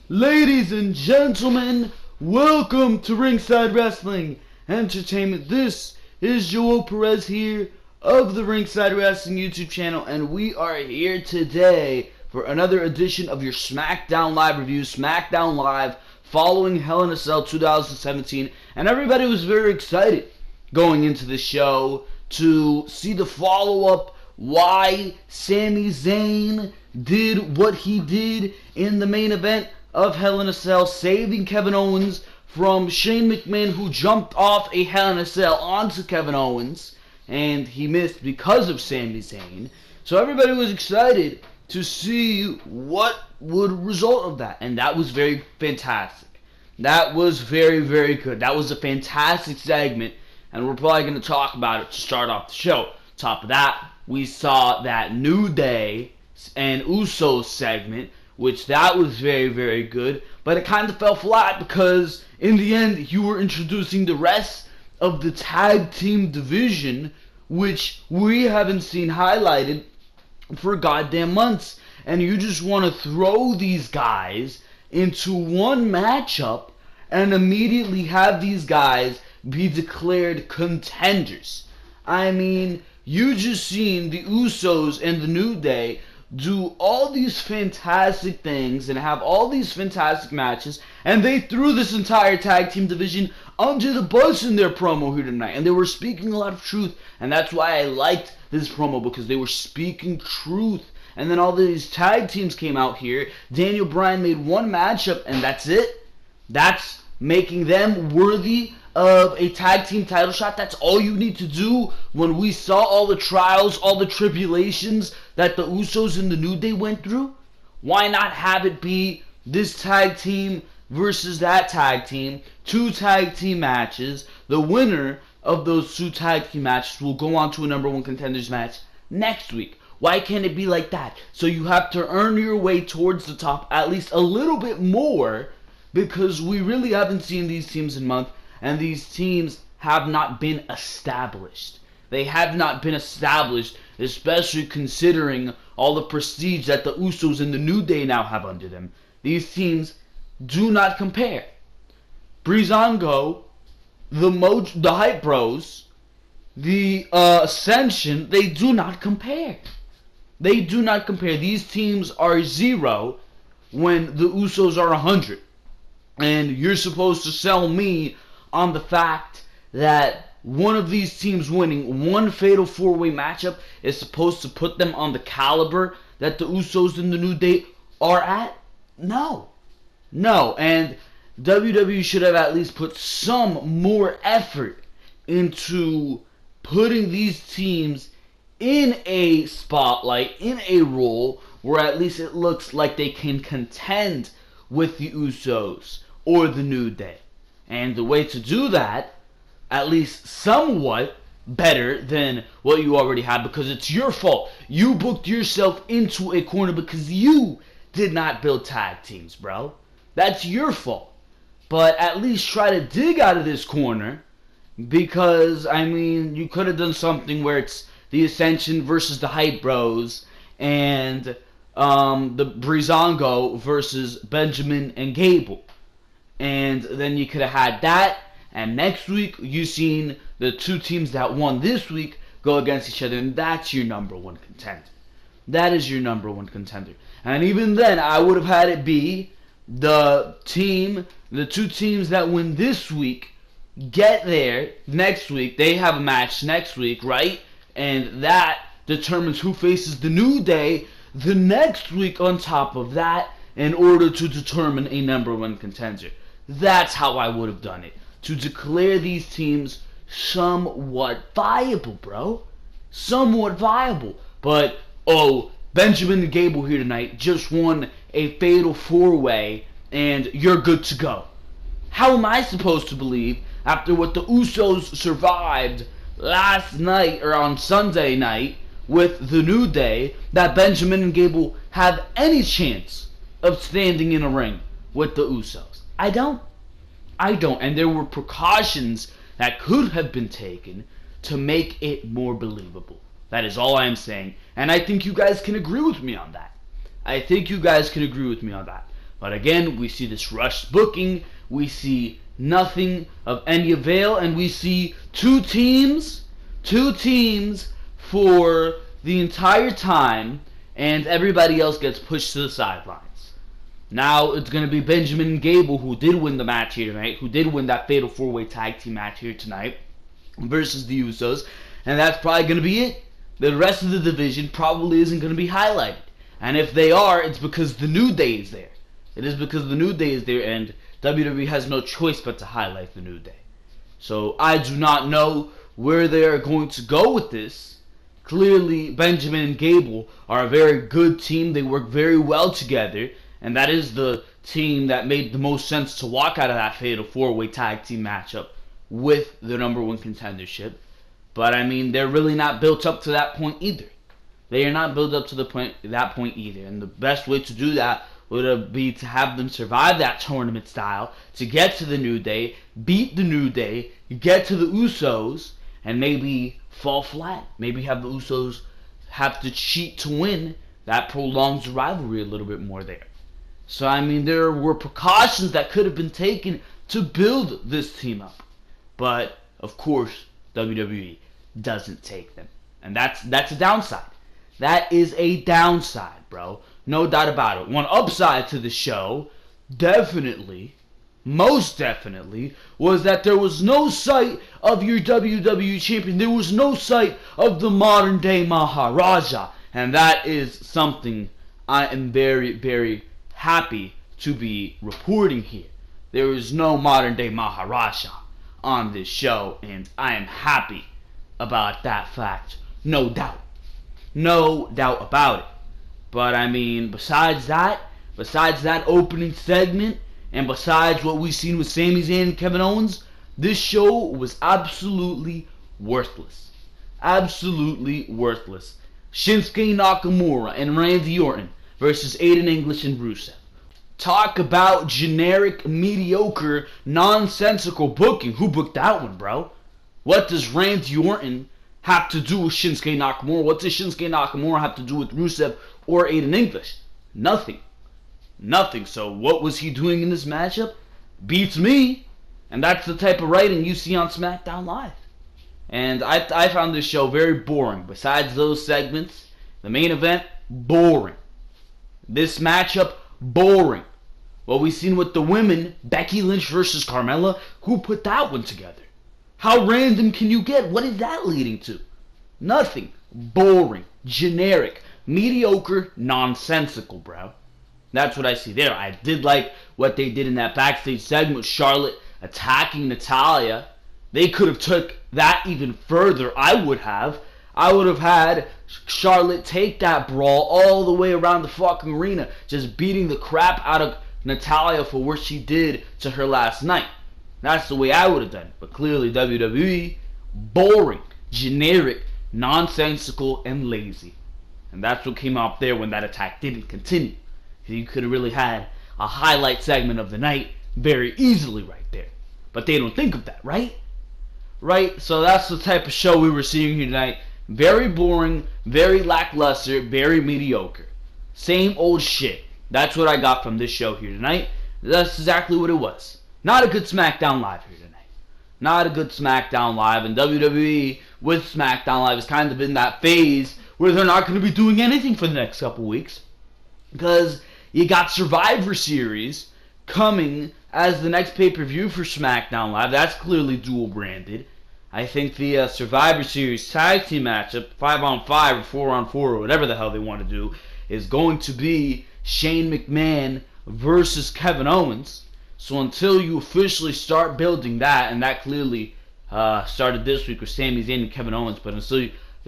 Ladies and gentlemen, welcome to Ringside Wrestling Entertainment. This is Joel Perez here of the Ringside Wrestling YouTube channel, and we are here today for another edition of your Smackdown Live review. Smackdown Live following Hell in a Cell 2017, and everybody was very excited going into the show to see the follow-up, why Sami Zayn did what he did in the main event of Hell in a Cell, saving Kevin Owens from Shane McMahon, who jumped off a Hell in a Cell onto Kevin Owens, and he missed because of Sami Zayn. So everybody was excited to see what would result of that, and that was very fantastic. That was very, very good. That was a fantastic segment, and we're probably going to talk about it to start off the show. Top of that, we saw that New Day and Usos segment, which that was very, very good, but it kind of fell flat because in the end you were introducing the rest of the tag team division, which we haven't seen highlighted for goddamn months, and you just want to throw these guys into one matchup and immediately have these guys be declared contenders. I mean, you just seen the Usos and the New Day do all these fantastic things and have all these fantastic matches, and they threw this entire tag team division under the bus in their promo here tonight, and they were speaking a lot of truth, and that's why I liked this promo, because they were speaking truth. And then all these tag teams came out here. Daniel Bryan made one matchup, and that's it. That's making them worthy of a tag team title shot. That's all you need to do. When we saw all the trials, all the tribulations that the Usos and the New Day went through, why not have it be this tag team versus that tag team, two tag team matches. The winner of those two tag team matches will go on to a number one contenders match next week. Why can't it be like that? So you have to earn your way towards the top at least a little bit more, because we really haven't seen these teams in months, and these teams have not been established. They have not been established, especially considering all the prestige that the Usos and the New Day now have under them. These teams do not compare. Breezango, the Hype Bros, the Ascension, they do not compare. They do not compare. These teams are 0 when the Usos are 100. And you're supposed to sell me on the fact that one of these teams winning one fatal 4-way matchup is supposed to put them on the caliber that the Usos and the New Day are at? No. And WWE should have at least put some more effort into putting these teams in a spotlight, in a role where at least it looks like they can contend with the Usos or the New Day. And the way to do that, at least somewhat better than what you already have, because it's your fault. You booked yourself into a corner because you did not build tag teams, bro. That's your fault. But at least try to dig out of this corner, because, I mean, you could have done something where it's the Ascension versus the Hype Bros and the Breezango versus Benjamin and Gable. And then you could have had that, and next week you've seen the two teams that won this week go against each other, and that's your number one contender. That is your number one contender. And even then, I would have had it be the two teams that win this week get there next week. They have a match next week, right? And that determines who faces the New Day the next week on top of that, in order to determine a number one contender. That's how I would have done it. To declare these teams somewhat viable, bro. Somewhat viable. But, Benjamin and Gable here tonight just won a fatal 4-way, and you're good to go. How am I supposed to believe, after what the Usos survived last night, or on Sunday night, with the New Day, that Benjamin and Gable have any chance of standing in a ring with the Usos? I don't. And there were precautions that could have been taken to make it more believable. That is all I am saying. And I think you guys can agree with me on that. But again, we see this rushed booking, we see nothing of any avail, and we see two teams for the entire time, and everybody else gets pushed to the sidelines. Now it's going to be Benjamin and Gable, who did win the match here tonight, who did win that Fatal 4-Way Tag Team match here tonight, versus the Usos, and that's probably going to be it. The rest of the division probably isn't going to be highlighted. And if they are, it's because the New Day is there. It is because the New Day is there, and WWE has no choice but to highlight the New Day. So I do not know where they are going to go with this. Clearly, Benjamin and Gable are a very good team. They work very well together, and that is the team that made the most sense to walk out of that Fatal 4-Way Tag Team matchup with the number one contendership. But I mean, they're really not built up to that point either. They are not built up to that point either. And the best way to do that would be to have them survive that tournament style, to get to the New Day, beat the New Day, get to the Usos, and maybe fall flat. Maybe have the Usos have to cheat to win. That prolongs the rivalry a little bit more there. So, I mean, there were precautions that could have been taken to build this team up. But, of course, WWE doesn't take them. And that's a downside. That is a downside, bro. No doubt about it. One upside to the show, definitely, most definitely, was that there was no sight of your WWE champion. There was no sight of the modern day Maharaja. And that is something I am very, very happy to be reporting here. There is no modern day Maharaja on this show, and I am happy about that fact. No doubt. No doubt about it. But I mean, besides that opening segment, and besides what we've seen with Sami Zayn and Kevin Owens, this show was absolutely worthless. Absolutely worthless. Shinsuke Nakamura and Randy Orton versus Aiden English and Rusev. Talk about generic, mediocre, nonsensical booking. Who booked that one, bro? What does Randy Orton have to do with Shinsuke Nakamura? What does Shinsuke Nakamura have to do with Rusev or Aiden English? Nothing. Nothing. So what was he doing in this matchup? Beats me. And that's the type of writing you see on SmackDown Live. And I found this show very boring. Besides those segments, the main event, boring. This matchup, boring. What we've seen with the women, Becky Lynch versus Carmella, who put that one together? How random can you get? What is that leading to? Nothing. Boring. Generic. Mediocre. Nonsensical, bro. That's what I see there. I did like what they did in that backstage segment with Charlotte attacking Natalya. They could have took that even further. I would have had Charlotte take that brawl all the way around the fucking arena, just beating the crap out of Natalya for what she did to her last night. That's the way I would have done it. But clearly WWE, boring, generic, nonsensical, and lazy. And that's what came out there when that attack didn't continue. You could have really had a highlight segment of the night very easily right there. But they don't think of that, right? Right? So that's the type of show we were seeing here tonight. Very boring, very lackluster, very mediocre. Same old shit. That's what I got from this show here tonight. That's exactly what it was. Not a good SmackDown Live here tonight. Not a good SmackDown Live. And WWE with SmackDown Live is kind of in that phase where they're not going to be doing anything for the next couple weeks. Because you got Survivor Series coming as the next pay-per-view for SmackDown Live. That's clearly dual branded. I think the Survivor Series tag team matchup, 5-on-5 or 4-on-4 or whatever the hell they want to do, is going to be Shane McMahon versus Kevin Owens. So until you officially start building that, and that clearly started this week with Sami Zayn and Kevin Owens, but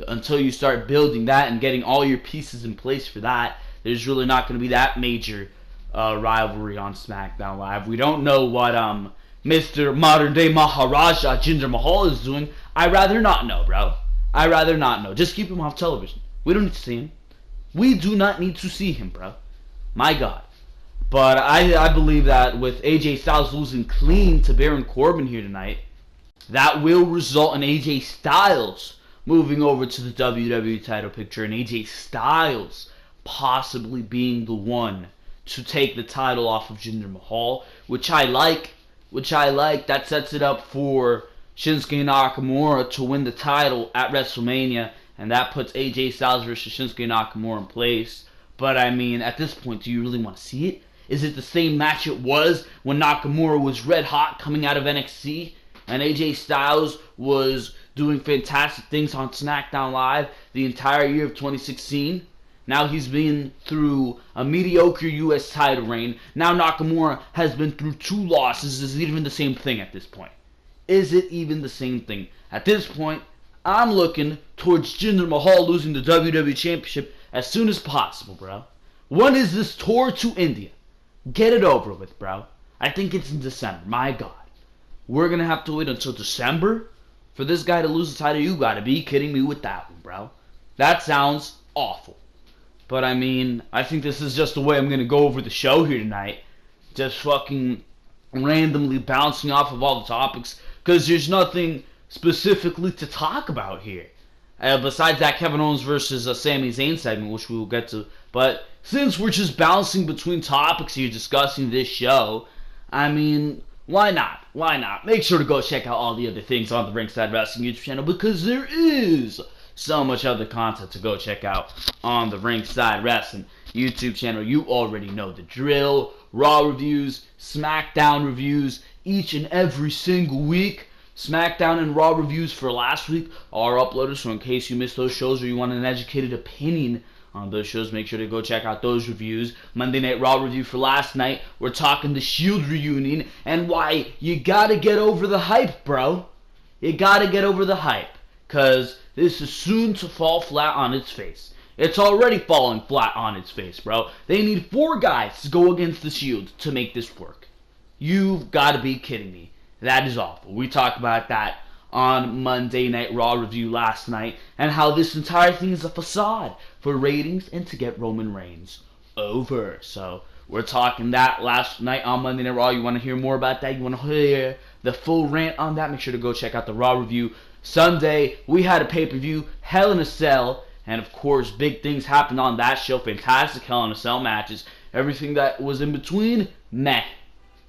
until you start building that and getting all your pieces in place for that, there's really not going to be that major rivalry on SmackDown Live. We don't know what Mr. Modern Day Maharaja Jinder Mahal is doing. I'd rather not know, bro. I'd rather not know. Just keep him off television. We don't need to see him. We do not need to see him, bro. My God. But I believe that with AJ Styles losing clean to Baron Corbin here tonight, that will result in AJ Styles moving over to the WWE title picture, and AJ Styles possibly being the one to take the title off of Jinder Mahal, which I like. That sets it up for Shinsuke Nakamura to win the title at WrestleMania, and that puts AJ Styles versus Shinsuke Nakamura in place. But I mean, at this point, do you really want to see it? Is it the same match it was when Nakamura was red hot coming out of NXT and AJ Styles was doing fantastic things on SmackDown Live the entire year of 2016? Now he's been through a mediocre U.S. title reign. Now Nakamura has been through 2 losses. Is it even the same thing at this point? Is it even the same thing? At this point, I'm looking towards Jinder Mahal losing the WWE Championship as soon as possible, bro. When is this tour to India? Get it over with, bro. I think it's in December. My God. We're going to have to wait until December for this guy to lose the title? You got to be kidding me with that one, bro. That sounds awful. But I mean, I think this is just the way I'm going to go over the show here tonight. Just fucking randomly bouncing off of all the topics. Because there's nothing specifically to talk about here. Besides that Kevin Owens versus Sami Zayn segment, which we will get to. But since we're just bouncing between topics here discussing this show, I mean, why not? Why not? Make sure to go check out all the other things on the Ringside Wrestling YouTube channel, because there is so much other content to go check out on the Ringside Wrestling YouTube channel. You already know the drill. Raw reviews, SmackDown reviews, each and every single week. SmackDown and Raw reviews for last week are uploaded, so in case you missed those shows or you want an educated opinion on those shows, make sure to go check out those reviews. Monday Night Raw review for last night, we're talking the Shield reunion and why you gotta get over the hype, bro. You gotta get over the hype, because this is soon to fall flat on its face. It's already falling flat on its face, bro. They need 4 guys to go against the Shield to make this work. You've gotta be kidding me. That is awful. We talked about that on Monday Night Raw review last night, and how this entire thing is a facade for ratings and to get Roman Reigns over. So we're talking that last night on Monday Night Raw. You want to hear more about that? You want to hear the full rant on that? Make sure to go check out the Raw review. Sunday, we had a pay-per-view, Hell in a Cell, and of course, big things happened on that show. Fantastic Hell in a Cell matches. Everything that was in between, meh.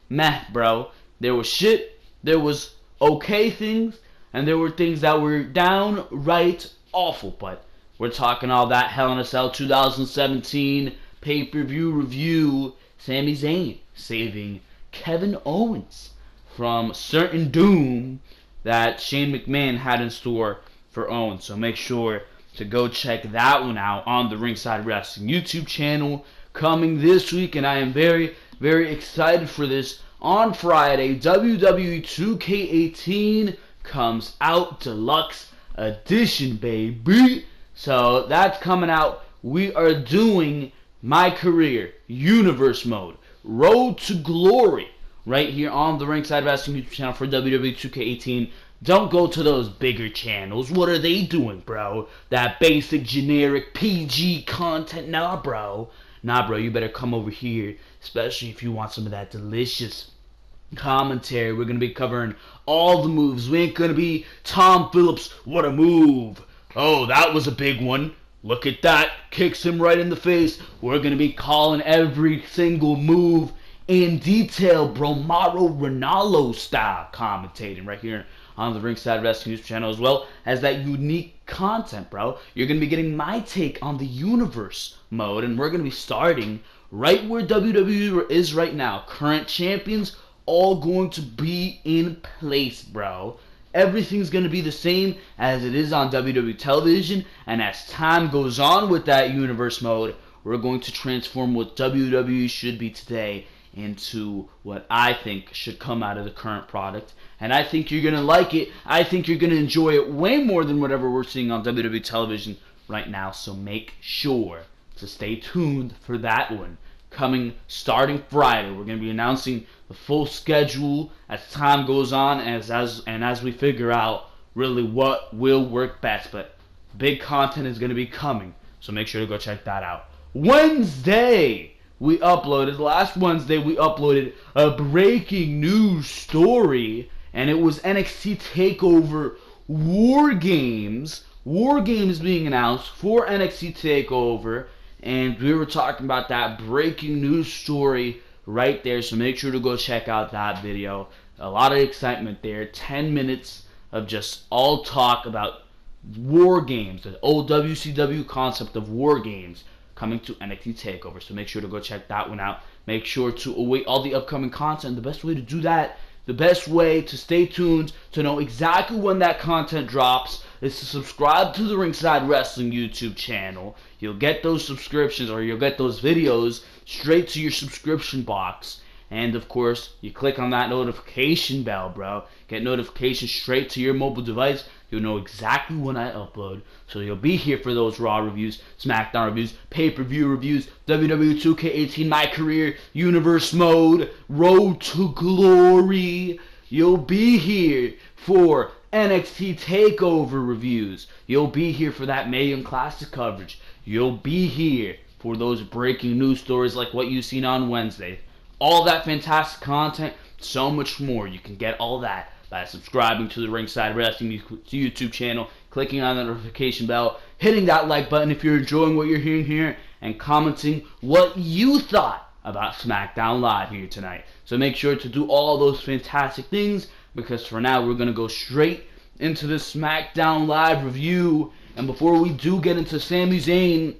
Meh, bro. There was shit, there was okay things, and there were things that were downright awful. But we're talking all that Hell in a Cell 2017 pay-per-view review. Sami Zayn saving Kevin Owens from certain doom that Shane McMahon had in store for Owens. So make sure to go check that one out on the Ringside Wrestling YouTube channel coming this week. And I am very, very excited for this. On Friday, WWE 2K18 comes out, Deluxe Edition, baby. So that's coming out. We are doing My Career Universe Mode, Road to Glory, right here on the Ringside Wrestling YouTube channel for WWE 2K18. Don't go to those bigger channels. What are they doing, bro? That basic, generic, PG content? Nah, bro. Nah, bro, you better come over here, especially if you want some of that delicious commentary. We're going to be covering all the moves. We ain't going to be Tom Phillips, what a move. Oh, that was a big one. Look at that. Kicks him right in the face. We're going to be calling every single move in detail, bro. Mauro Ranallo style commentating right here on the Ringside Wrestling News channel, as well as that unique content, bro. You're going to be getting my take on the universe mode, and we're going to be starting right where WWE is right now. Current champions all going to be in place, bro. Everything's going to be the same as it is on WWE television, and as time goes on with that universe mode, we're going to transform what WWE should be today into what I think should come out of the current product. And I think you're going to like it. I think you're going to enjoy it way more than whatever we're seeing on WWE television right now. So make sure to stay tuned for that one. Coming starting Friday. We're going to be announcing the full schedule as time goes on, as we figure out really what will work best. But big content is going to be coming. So make sure to go check that out. Wednesday, last Wednesday we uploaded a breaking news story, and it was NXT TakeOver War Games. War Games being announced for NXT TakeOver, and we were talking about that breaking news story right there, so make sure to go check out that video. A lot of excitement there. 10 minutes of just all talk about war games, the old WCW concept of war games coming to NXT TakeOver. So make sure to go check that one out. Make sure to await all the upcoming content. The best way to do that, the best way to stay tuned to know exactly when that content drops, is to subscribe to the Ringside Wrestling YouTube channel. You'll get those subscriptions, or you'll get those videos straight to your subscription box. And of course, you click on that notification bell, bro. Get notifications straight to your mobile device. You'll know exactly when I upload. So you'll be here for those Raw reviews, SmackDown reviews, pay-per-view reviews, WWE 2K18 My Career, Universe Mode, Road to Glory. You'll be here for NXT TakeOver reviews. You'll be here for that Mae Young Classic coverage. You'll be here for those breaking news stories like what you've seen on Wednesday. All that fantastic content, so much more. You can get all that by subscribing to the Ringside Wrestling YouTube channel, clicking on the notification bell, hitting that like button if you're enjoying what you're hearing here, and commenting what you thought about SmackDown Live here tonight. So make sure to do all those fantastic things, because for now we're going to go straight into the SmackDown Live review. And before we do get into Sami Zayn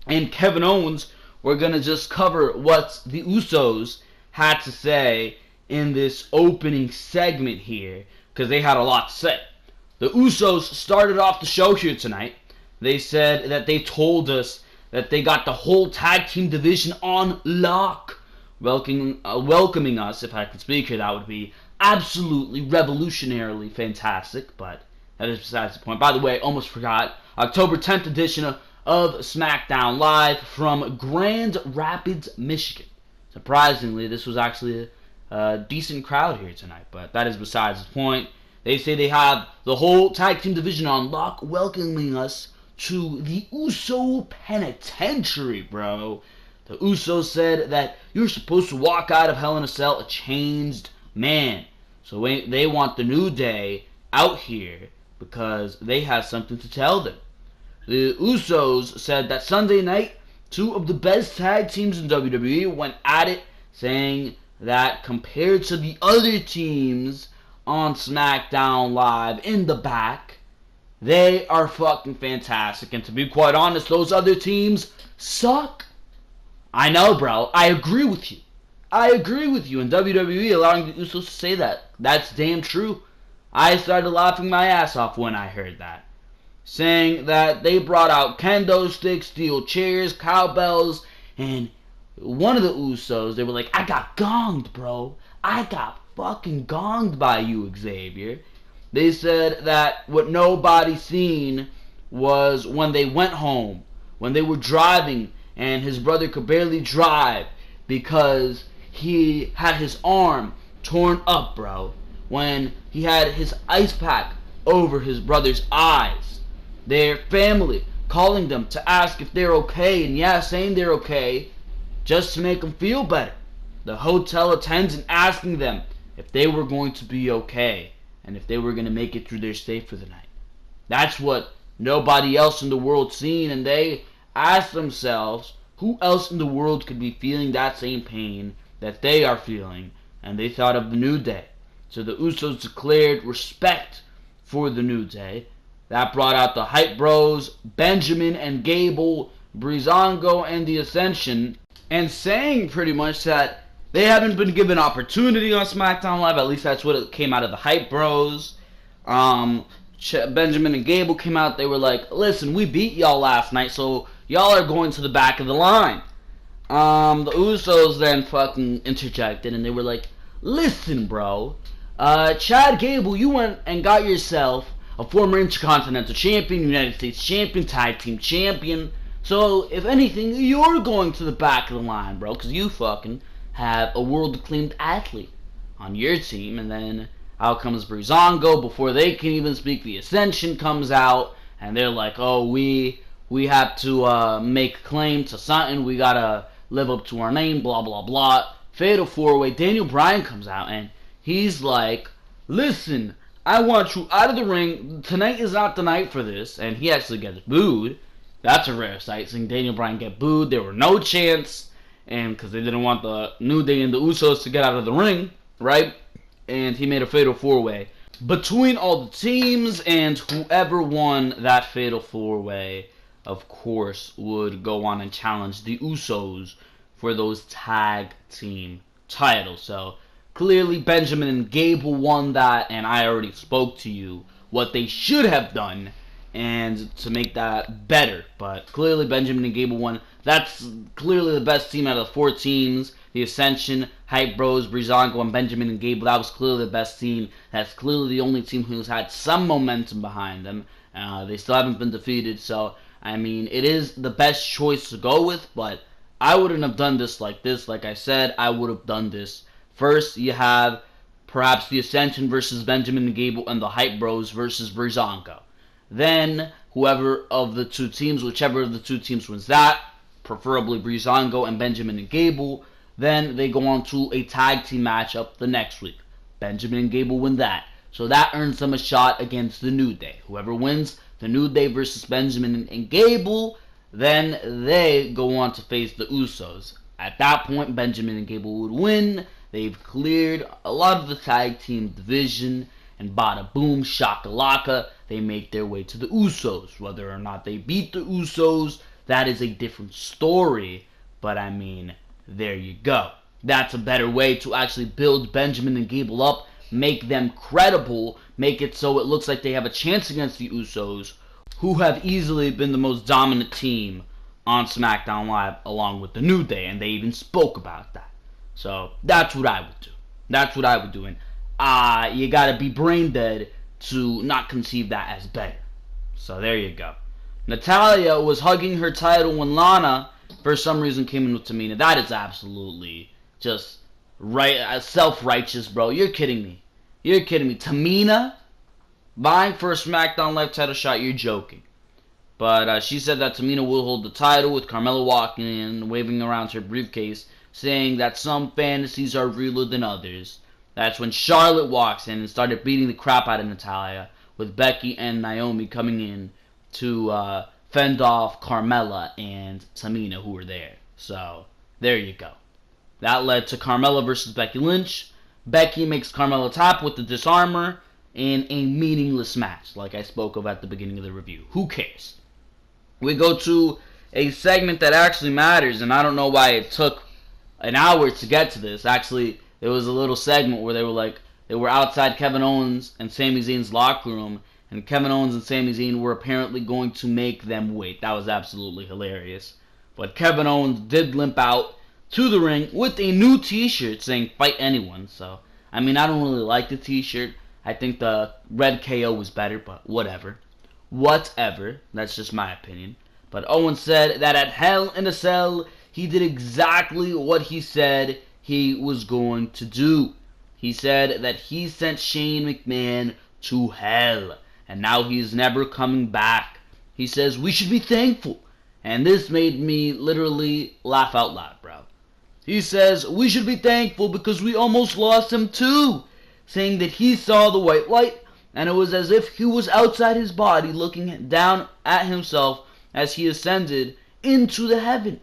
and Kevin Owens, we're going to just cover what the Usos had to say in this opening segment here, because they had a lot to say. The Usos started off the show here tonight. They said that they told us that they got the whole tag team division on lock, welcoming us. If I could speak here, that would be absolutely revolutionarily fantastic, but that is besides the point. By the way, almost forgot, October 10th edition of SmackDown Live from Grand Rapids, Michigan. Surprisingly, this was actually a decent crowd here tonight, but that is besides the point. They say they have the whole tag team division on lock, welcoming us to the Uso Penitentiary, bro. The Usos said that you're supposed to walk out of Hell in a Cell a changed man. So they want the New Day out here because they have something to tell them. The Usos said that Sunday night, two of the best tag teams in WWE went at it, saying that compared to the other teams on SmackDown Live in the back, they are fucking fantastic. And to be quite honest, those other teams suck. I know, bro. I agree with you. I agree with you. And WWE allowing the Usos to say that. That's damn true. I started laughing my ass off when I heard that. Saying that they brought out kendo sticks, steel chairs, cowbells, and one of the Usos, they were like, I got gonged, bro. I got fucking gonged by you, Xavier. They said that what nobody seen was when they went home, when they were driving, and his brother could barely drive because he had his arm torn up, bro. When he had his ice pack over his brother's eyes. Their family calling them to ask if they're okay, and yeah, saying they're okay, just to make them feel better. The hotel attendant asking them if they were going to be okay, and if they were going to make it through their stay for the night. That's what nobody else in the world seen, and they asked themselves, who else in the world could be feeling that same pain that they are feeling, and they thought of the New Day. So the Usos declared respect for the New Day. That brought out the Hype Bros, Benjamin and Gable, Breezango and the Ascension, and saying pretty much that they haven't been given opportunity on SmackDown Live. At least that's what it came out of the Hype Bros. Benjamin and Gable came out. They were like, listen, we beat y'all last night, so y'all are going to the back of the line. The Usos then fucking interjected, and they were like, listen, bro. Chad Gable, you went and got yourself a former Intercontinental Champion, United States Champion, Tag Team Champion. So, if anything, you're going to the back of the line, bro, because you fucking have a world-acclaimed athlete on your team. And then out comes Breezango. Before they can even speak, the Ascension comes out, and they're like, oh, we have to make claim to something. We gotta live up to our name, blah, blah, blah. Fatal 4-way. Daniel Bryan comes out, and he's like, listen, I want you out of the ring. Tonight is not the night for this. And he actually gets booed. That's a rare sight, seeing Daniel Bryan get booed. There were no chance, and because they didn't want the New Day and the Usos to get out of the ring, right? And he made a fatal four-way between all the teams, and whoever won that fatal four-way, of course, would go on and challenge the Usos for those tag team titles. So clearly Benjamin and Gable won that, and I already spoke to you what they should have done and to make that better. But clearly Benjamin and Gable won. That's clearly the best team out of the 4 teams. The Ascension, Hype Bros, Breezango, and Benjamin and Gable. That was clearly the best team. That's clearly the only team who's had some momentum behind them. They still haven't been defeated. So, I mean, it is the best choice to go with. But I wouldn't have done this like this. Like I said, I would have done this. First, you have perhaps the Ascension versus Benjamin and Gable, and the Hype Bros versus Breezango. Then, whoever of the 2 teams, whichever of the 2 teams wins that, preferably Breezango and Benjamin and Gable, then they go on to a tag team matchup the next week. Benjamin and Gable win that. So that earns them a shot against the New Day. Whoever wins the New Day versus Benjamin and Gable, then they go on to face the Usos. At that point, Benjamin and Gable would win. They've cleared a lot of the tag team division, and bada boom, shakalaka, they make their way to the Usos. Whether or not they beat the Usos, that is a different story. But I mean, there you go. That's a better way to actually build Benjamin and Gable up, make them credible, make it so it looks like they have a chance against the Usos, who have easily been the most dominant team on SmackDown Live along with the New Day, and they even spoke about that. So that's what I would do. That's what I would do. And you gotta be brain dead to not conceive that as better. So there you go. Natalya was hugging her title when Lana, for some reason, came in with Tamina. That is absolutely just self-righteous, bro. You're kidding me. You're kidding me. Tamina vying for a SmackDown Live title shot. You're joking. But she said that Tamina will hold the title, with Carmella walking in, waving around her briefcase, saying that some fantasies are realer than others. That's when Charlotte walks in and started beating the crap out of Natalya, with Becky and Naomi coming in to fend off Carmella and Tamina, who were there. So, there you go. That led to Carmella versus Becky Lynch. Becky makes Carmella tap with the disarmor in a meaningless match, like I spoke of at the beginning of the review. Who cares? We go to a segment that actually matters, and I don't know why it took an hour to get to this. Actually, there was a little segment where they were outside Kevin Owens and Sami Zayn's locker room, and Kevin Owens and Sami Zayn were apparently going to make them wait. That was absolutely hilarious. But Kevin Owens did limp out to the ring with a new t-shirt saying "Fight Anyone." So, I mean, I don't really like the t-shirt. I think the red KO was better, but whatever. Whatever. That's just my opinion. But Owens said that at Hell in a Cell, he did exactly what he said he was going to do. He said that he sent Shane McMahon to hell, and now he's never coming back. He says we should be thankful, and this made me literally laugh out loud, bro. He says we should be thankful because we almost lost him too, saying that he saw the white light, and it was as if he was outside his body looking down at himself as he ascended into the heaven.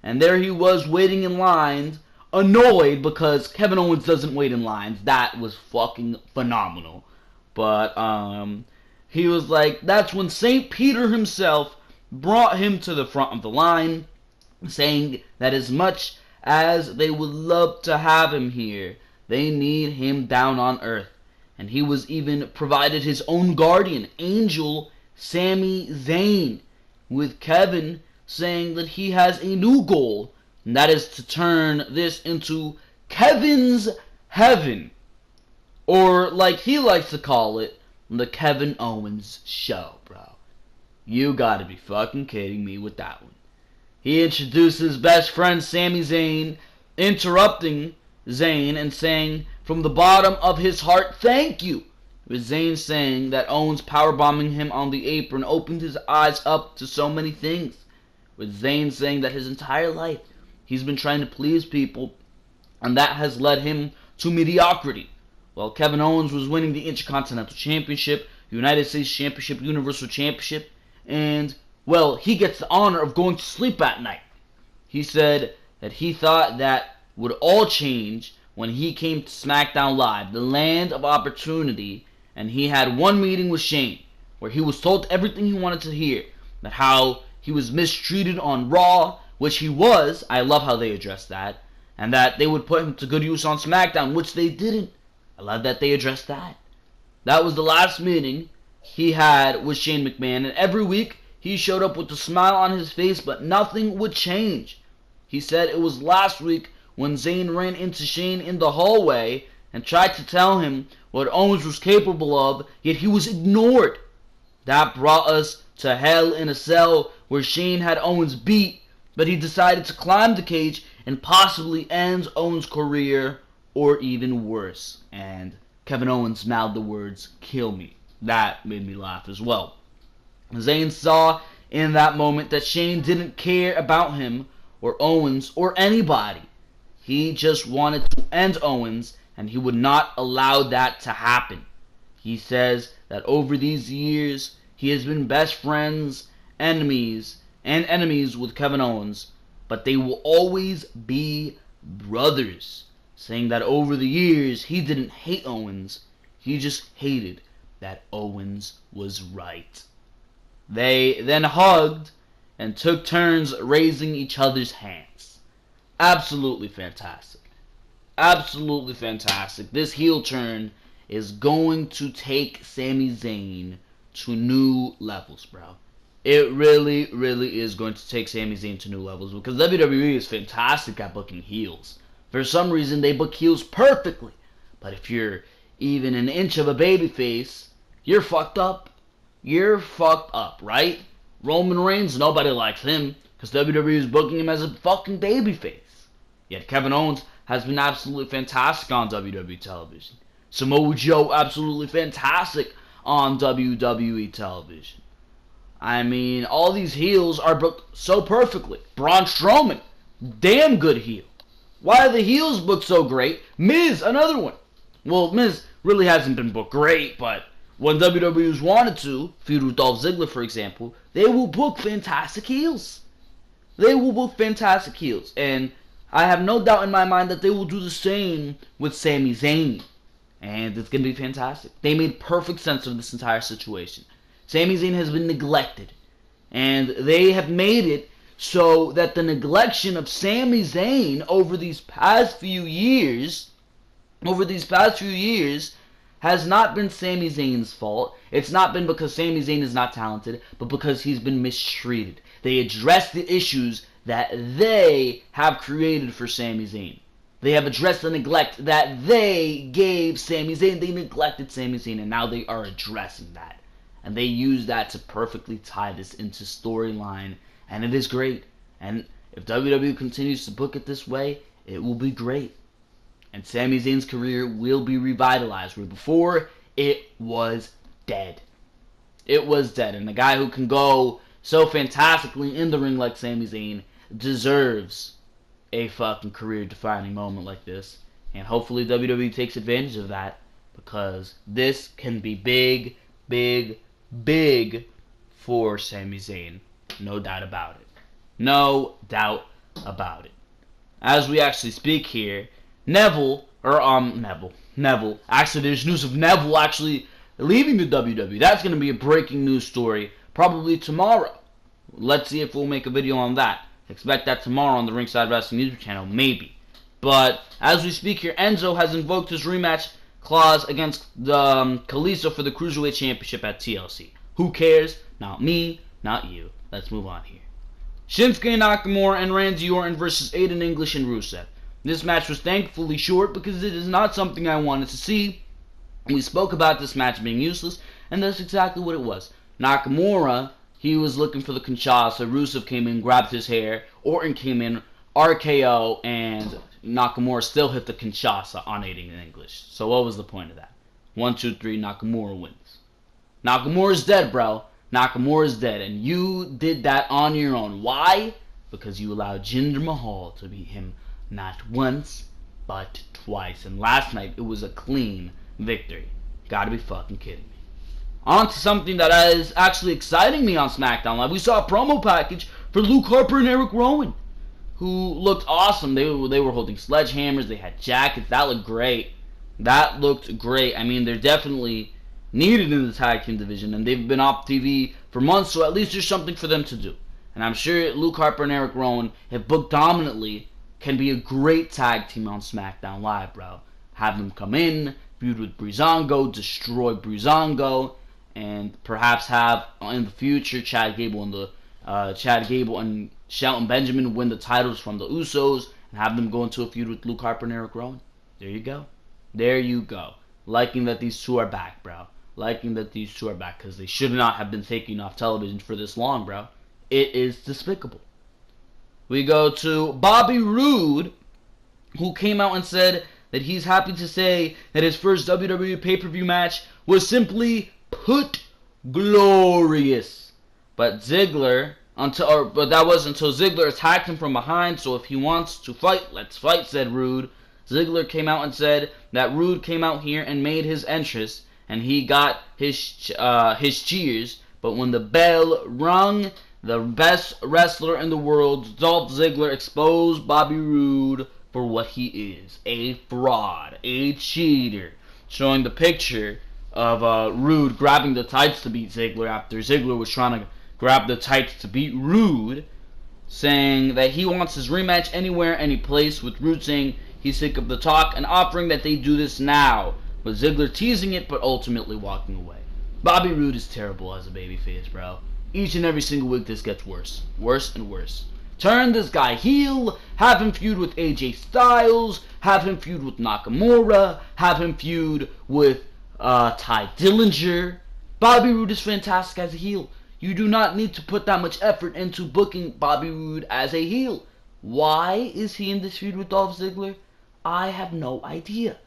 And there he was waiting in lines, annoyed because Kevin Owens doesn't wait in lines. That was fucking phenomenal. But he was like, that's when St. Peter himself brought him to the front of the line, saying that as much as they would love to have him here, they need him down on earth. And he was even provided his own guardian, Angel Sami Zayn, with Kevin saying that he has a new goal, and that is to turn this into Kevin's Heaven. Or, like he likes to call it, the Kevin Owens Show, bro. You gotta be fucking kidding me with that one. He introduces best friend Sami Zayn, interrupting Zayn and saying from the bottom of his heart, thank you. With Zayn saying that Owens powerbombing him on the apron opened his eyes up to so many things. With Zayn saying that his entire life he's been trying to please people, and that has led him to mediocrity. While Kevin Owens was winning the Intercontinental Championship, United States Championship, Universal Championship, and well, he gets the honor of going to sleep at night. He said that he thought that would all change when he came to SmackDown Live, the land of opportunity, and he had one meeting with Shane where he was told everything he wanted to hear, that how he was mistreated on Raw, which he was. I love how they addressed that, and that they would put him to good use on SmackDown, which they didn't. I love that they addressed that. That was the last meeting he had with Shane McMahon, and every week he showed up with a smile on his face, but nothing would change. He said it was last week when Zayn ran into Shane in the hallway and tried to tell him what Owens was capable of, yet he was ignored. That brought us to Hell in a Cell, where Shane had Owens beat, but he decided to climb the cage and possibly end Owens' career, or even worse. And Kevin Owens mouthed the words, "Kill me." That made me laugh as well. Zayn saw in that moment that Shane didn't care about him or Owens or anybody. He just wanted to end Owens, and he would not allow that to happen. He says that over these years, he has been best friends, enemies with Kevin Owens, but they will always be brothers. Saying that over the years, he didn't hate Owens, he just hated that Owens was right. They then hugged and took turns raising each other's hands. Absolutely fantastic. Absolutely fantastic. This heel turn is going to take Sami Zayn to new levels, bro. It really, really is going to take Sami Zayn to new levels, because WWE is fantastic at booking heels. For some reason, they book heels perfectly. But if you're even an inch of a babyface, you're fucked up. You're fucked up, right? Roman Reigns, nobody likes him, because WWE is booking him as a fucking babyface. Yet Kevin Owens has been absolutely fantastic on WWE television. Samoa Joe, absolutely fantastic on WWE television. I mean, all these heels are booked so perfectly. Braun Strowman, damn good heel. Why are the heels booked so great? Miz, another one. Well, Miz really hasn't been booked great, but when WWE's wanted to, feud with Dolph Ziggler, for example, they will book fantastic heels. They will book fantastic heels. And I have no doubt in my mind that they will do the same with Sami Zayn. And it's going to be fantastic. They made perfect sense of this entire situation. Sami Zayn has been neglected. And they have made it so that the neglection of Sami Zayn over these past few years has not been Sami Zayn's fault. It's not been because Sami Zayn is not talented, but because he's been mistreated. They addressed the issues that they have created for Sami Zayn. They have addressed the neglect that they gave Sami Zayn. They neglected Sami Zayn, and now they are addressing that. And they use that to perfectly tie this into storyline, and it is great. And if WWE continues to book it this way, it will be great. And Sami Zayn's career will be revitalized, where before it was dead. It was dead. And the guy who can go so fantastically in the ring like Sami Zayn deserves a fucking career-defining moment like this. And hopefully WWE takes advantage of that, because this can be big, big, big for Sami Zayn. No doubt about it. No doubt about it. As we actually speak here, Neville, actually there's news of Neville actually leaving the WWE. That's going to be a breaking news story probably tomorrow. Let's see if we'll make a video on that. Expect that tomorrow on the Ringside Wrestling YouTube channel, maybe. But as we speak here, Enzo has invoked his rematch clause against Kalisto for the Cruiserweight Championship at TLC. Who cares? Not me, not you. Let's move on here. Shinsuke Nakamura and Randy Orton versus Aiden English and Rusev. This match was thankfully short because it is not something I wanted to see. We spoke about this match being useless, and that's exactly what it was. Nakamura, he was looking for the Kinshasa. Rusev came in, grabbed his hair. Orton came in, RKO, and Nakamura still hit the Kinshasa on Aiden English. So what was the point of that? 1, 2, 3, Nakamura wins. Nakamura's dead, bro. Nakamura's dead, and you did that on your own. Why? Because you allowed Jinder Mahal to beat him not once, but twice. And last night, it was a clean victory. Gotta be fucking kidding me. on to something that is actually exciting me on SmackDown Live. We saw a promo package for Luke Harper and Eric Rowan, who looked awesome. They were holding sledgehammers. They had jackets. That looked great. That looked great. I mean, they're definitely needed in the tag team division, and they've been off TV for months, so at least there's something for them to do. And I'm sure Luke Harper and Eric Rowan, if booked dominantly, can be a great tag team on SmackDown Live, bro. Have them come in, feud with Breezango, destroy Breezango, and perhaps have in the future Chad Gable and Shelton Benjamin win the titles from the Usos and have them go into a feud with Luke Harper and Eric Rowan. There you go. There you go. Liking that these two are back, bro. Liking that these two are back, because they should not have been taken off television for this long, bro. It is despicable. We go to Bobby Roode, who came out and said that he's happy to say that his first WWE pay-per-view match was simply put glorious. But that was until Ziggler attacked him from behind. So if he wants to fight, let's fight, said Roode. Ziggler came out and said that Roode came out here and made his entrance, and he got his cheers. But when the bell rung, the best wrestler in the world, Dolph Ziggler, exposed Bobby Roode for what he is: a fraud, a cheater. Showing the picture of Roode grabbing the tights to beat Ziggler after Ziggler was trying to grab the tights to beat Roode, saying that he wants his rematch anywhere, any place, with Roode saying he's sick of the talk and offering that they do this now, with Ziggler teasing it but ultimately walking away. Bobby Roode is terrible as a babyface, bro. Each and every single week this gets worse. Worse and worse. Turn this guy heel, have him feud with AJ Styles, have him feud with Nakamura, have him feud with Ty Dillinger. Bobby Roode is fantastic as a heel. You do not need to put that much effort into booking Bobby Roode as a heel. Why is he in this feud with Dolph Ziggler? I have no idea.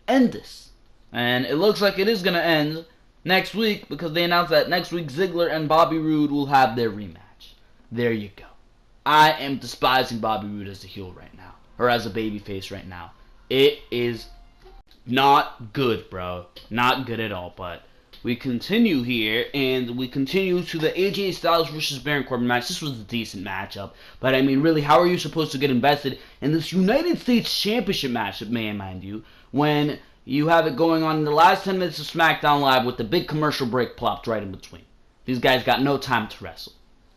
End this. And it looks like it is going to end next week, because they announced that next week Ziggler and Bobby Roode will have their rematch. There you go. I am despising Bobby Roode as a heel right now, or as a babyface right now. It is not good, bro. Not good at all. But we continue here, and we continue to the AJ Styles versus Baron Corbin match. This was a decent matchup, but I mean, really, how are you supposed to get invested in this United States Championship matchup, mind you, when you have it going on in the last 10 minutes of SmackDown Live with the big commercial break plopped right in between? These guys got no time to wrestle.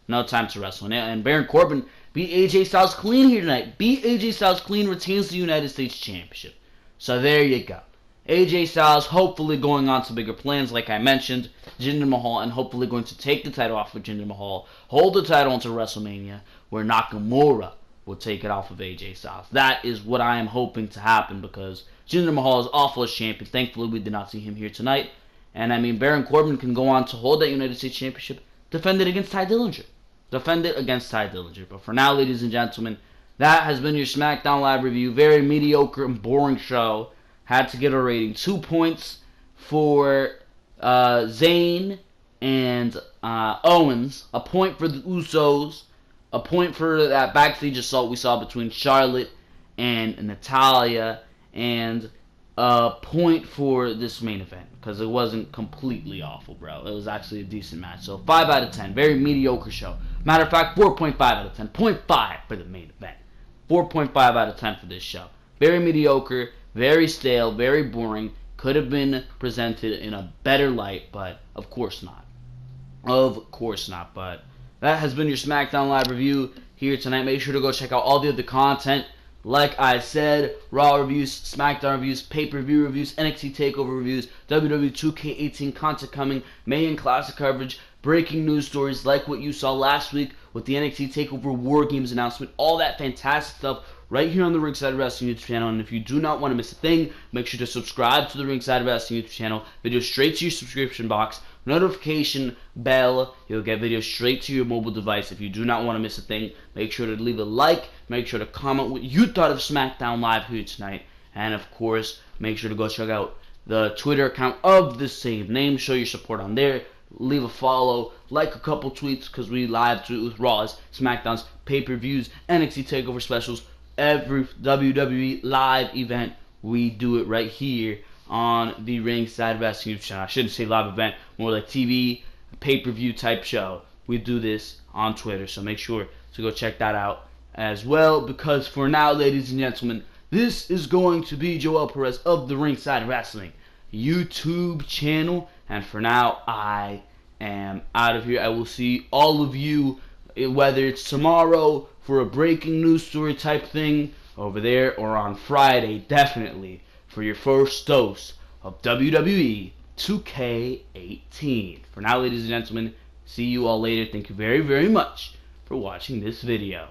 No time to wrestle. And Baron Corbin beat AJ Styles clean here tonight. Beat AJ Styles clean, retains the United States Championship. So there you go. AJ Styles hopefully going on to bigger plans, like I mentioned, Jinder Mahal, and hopefully going to take the title off of Jinder Mahal, hold the title until WrestleMania, where Nakamura will take it off of AJ Styles. That is what I am hoping to happen, because Jinder Mahal is awful as champion. Thankfully, we did not see him here tonight. And I mean, Baron Corbin can go on to hold that United States Championship, defend it against Ty Dillinger. But for now, ladies and gentlemen, that has been your SmackDown Live review. Very mediocre and boring show. Had to get a rating. 2 points for Zayn and Owens. A point for the Usos. A point for that backstage assault we saw between Charlotte and Natalya. And a point for this main event, because it wasn't completely awful, bro. It was actually a decent match. So 5 out of 10. Very mediocre show. Matter of fact, 4.5 out of 10. 0.5 for the main event. 4.5 out of 10 for this show. Very mediocre, very stale, very boring. Could have been presented in a better light, but of course not. Of course not. But that has been your SmackDown Live review here tonight. Make sure to go check out all the other content. Like I said, Raw reviews, SmackDown reviews, pay-per-view reviews, NXT TakeOver reviews, WWE 2K18 content coming, May and Classic coverage, breaking news stories like what you saw last week with the NXT TakeOver War Games announcement, all that fantastic stuff right here on the Ringside Wrestling YouTube channel. And if you do not want to miss a thing, make sure to subscribe to the Ringside Wrestling YouTube channel. Videos straight to your subscription box, notification bell. You'll get videos straight to your mobile device. If you do not want to miss a thing, make sure to leave a like. Make sure to comment what you thought of SmackDown Live here tonight. And of course, make sure to go check out the Twitter account of the same name. Show your support on there. Leave a follow, like a couple tweets, because we live tweet with Raws, SmackDowns, pay-per-views, NXT TakeOver specials, every WWE live event. We do it right here on the Ringside Wrestling YouTube channel. I shouldn't say live event, more like TV, pay-per-view type show. We do this on Twitter, so make sure to go check that out as well, because for now, ladies and gentlemen, this is going to be Joel Perez of the Ringside Wrestling YouTube channel, and for now, I am out of here. I will see all of you, whether it's tomorrow for a breaking news story type thing over there, or on Friday, definitely, for your first dose of WWE 2K18. For now, ladies and gentlemen, see you all later. Thank you very, very much for watching this video.